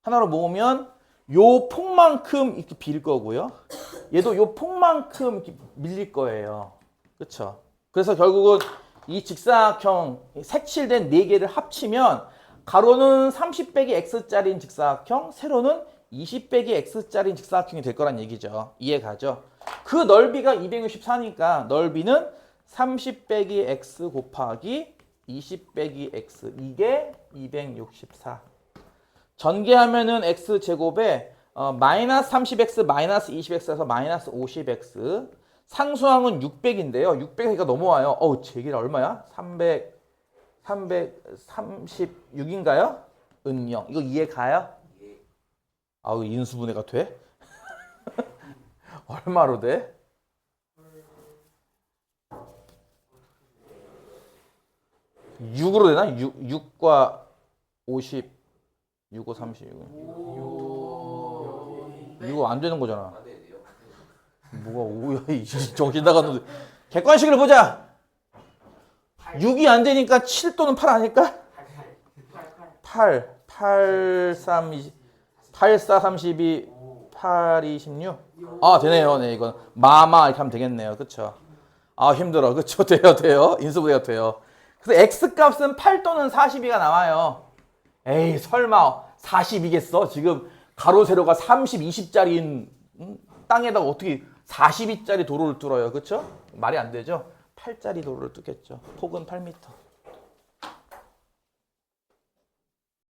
하나로 모으면 요 폭만큼 이렇게 빌 거고요. 얘도 요 폭만큼 이렇게 밀릴 거예요. 그렇죠? 그래서 결국은 이 직사각형 색칠된 4개를 합치면 가로는 30 빼기 x짜리인 직사각형, 세로는 20 빼기 x짜리인 직사각형이 될 거란 얘기죠. 이해 가죠? 그 넓이가 264니까 넓이는 30 빼기 x 곱하기 20 빼기 x 이게 264. 전개하면은 x 제곱에 마이너스 30x 마이너스 20x에서 마이너스 50x. 상수항은 600인데요. 600이니까 넘어와요. 제기가 얼마야? 336인가요? 은영. 이거 이해 가요? 예. 아우 인수분해가 돼? 얼마로 돼? 육으로 되나? 6과 50, 6, 5, 36. 이거 안 되는 거잖아. 안 되네요. 뭐가 5야? 정신 나갔는데. 객관식을 보자. 6이 안 되니까 7 또는 8 아닐까? 8, 8, 3, 20, 8, 4, 32, 8, 26. 아, 되네요. 네, 이건. 마마 이렇게 하면 되겠네요. 그쵸? 아, 힘들어. 그쵸? 돼요. 인수분해가 돼요. 그래서 x 값은 8 또는 42가 나와요. 에이, 설마 42겠어? 지금 가로 세로가 30, 20짜리인 땅에다가 어떻게 42짜리 도로를 뚫어요. 그쵸? 말이 안 되죠? 8짜리 도로를 뚫겠죠. 폭은 8m.